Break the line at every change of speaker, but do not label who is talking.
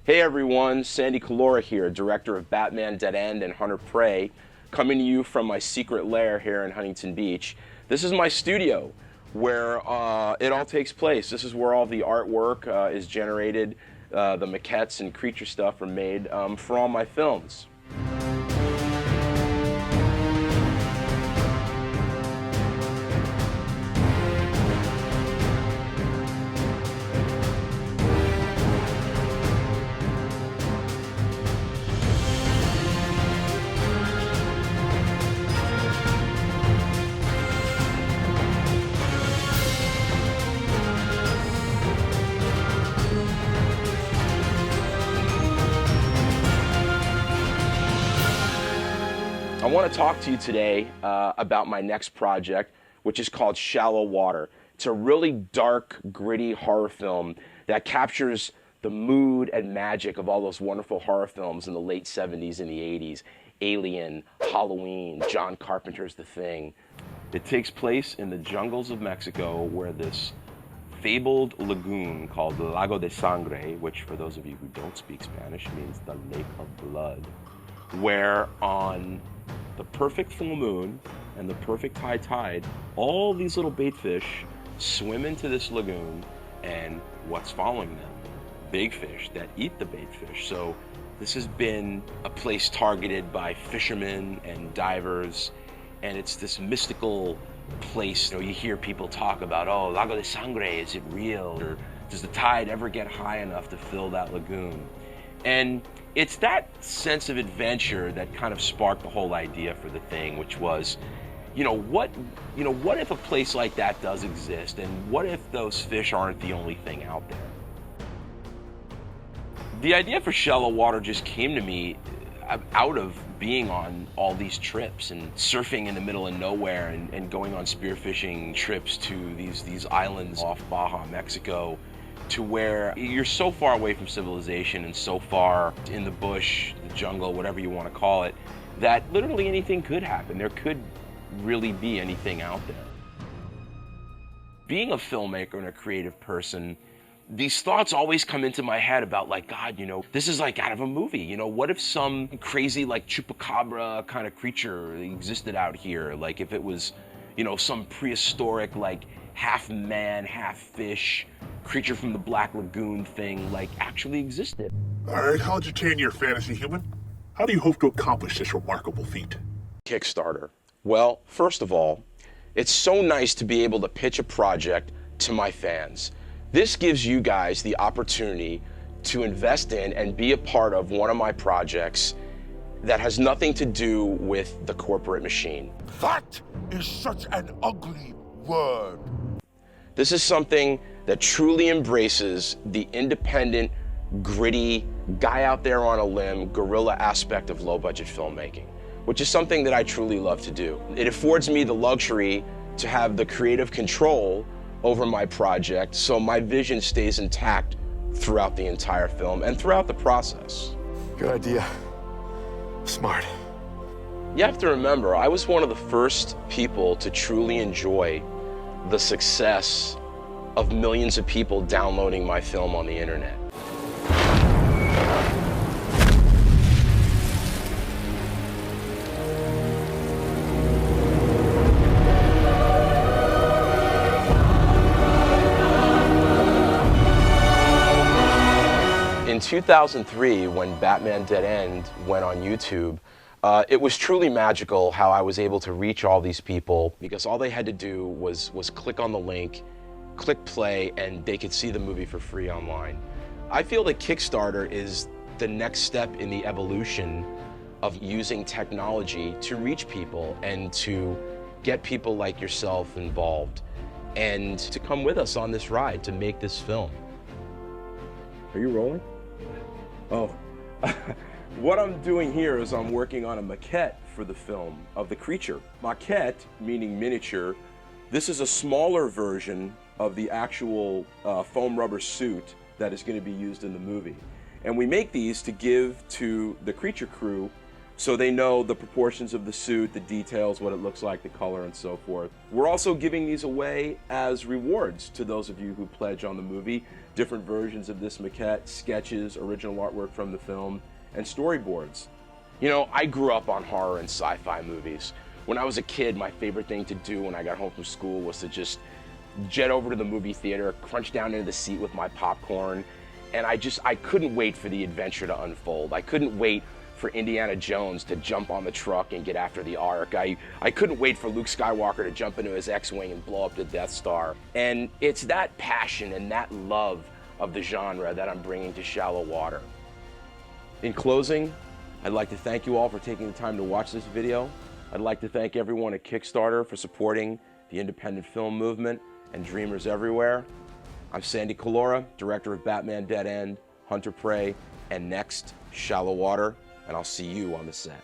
Hey everyone, Sandy Collora here, director of Batman Dead End and Hunter Prey, coming to you from my secret lair here in Huntington Beach. This is my studio where it all takes place. This is where all the artwork is generated, the maquettes and creature stuff are made for all my films. I want to talk to you today about my next project, which is called Shallow Water. It's a really dark, gritty horror film that captures the mood and magic of all those wonderful horror films in the late 70s and the 80s. Alien, Halloween, John Carpenter's The Thing. It takes place in the jungles of Mexico where this fabled lagoon called Lago de Sangre, which for those of you who don't speak Spanish means the lake of blood, where on the perfect full moon and the perfect high tide, all these little bait fish swim into this lagoon, and what's following them? Big fish that eat the bait fish. So this has been a place targeted by fishermen and divers, and it's this mystical place. You know, you hear people talk about, oh, Lago de Sangre, is it real? Or does the tide ever get high enough to fill that lagoon? And it's that sense of adventure that kind of sparked the whole idea for The Thing, which was, what if a place like that does exist, and what if those fish aren't the only thing out there? The idea for Shallow Water just came to me out of being on all these trips and surfing in the middle of nowhere and going on spearfishing trips to these islands off Baja, Mexico, to where you're so far away from civilization and so far in the bush, the jungle, whatever you want to call it, that literally anything could happen. There could really be anything out there. Being a filmmaker and a creative person, these thoughts always come into my head about, like, God, this is like out of a movie. What if some crazy, like, chupacabra kind of creature existed out here? Like, if it was, some prehistoric, like, half man, half fish creature from the Black Lagoon thing, like, actually existed.
All right, I'll entertain your fantasy, human. How do you hope to accomplish this remarkable feat?
Kickstarter. Well, first of all, it's so nice to be able to pitch a project to my fans. This gives you guys the opportunity to invest in and be a part of one of my projects that has nothing to do with the corporate machine.
That is such an ugly word.
This is something that truly embraces the independent, gritty, guy out there on a limb, guerrilla aspect of low-budget filmmaking, which is something that I truly love to do. It affords me the luxury to have the creative control over my project, so my vision stays intact throughout the entire film and throughout the process.
Good idea. Smart.
You have to remember, I was one of the first people to truly enjoy the success of millions of people downloading my film on the internet. In 2003, when Batman Dead End went on YouTube, it was truly magical how I was able to reach all these people, because all they had to do was click on the link, click play, and they could see the movie for free online. I feel that Kickstarter is the next step in the evolution of using technology to reach people and to get people like yourself involved and to come with us on this ride to make this film. Are you rolling? Oh. What I'm doing here is I'm working on a maquette for the film of the creature. Maquette, meaning miniature. This is a smaller version of the actual foam rubber suit that is going to be used in the movie. And we make these to give to the creature crew so they know the proportions of the suit, the details, what it looks like, the color, and so forth. We're also giving these away as rewards to those of you who pledge on the movie. Different versions of this maquette, sketches, original artwork from the film, and storyboards. You know, I grew up on horror and sci-fi movies. When I was a kid, my favorite thing to do when I got home from school was to just jet over to the movie theater, crunch down into the seat with my popcorn, and I couldn't wait for the adventure to unfold. I couldn't wait for Indiana Jones to jump on the truck and get after the Ark. I couldn't wait for Luke Skywalker to jump into his X-Wing and blow up the Death Star. And it's that passion and that love of the genre that I'm bringing to Shallow Water. In closing, I'd like to thank you all for taking the time to watch this video. I'd like to thank everyone at Kickstarter for supporting the independent film movement and dreamers everywhere. I'm Sandy Collora, director of Batman Dead End, Hunter Prey, and next, Shallow Water, and I'll see you on the set.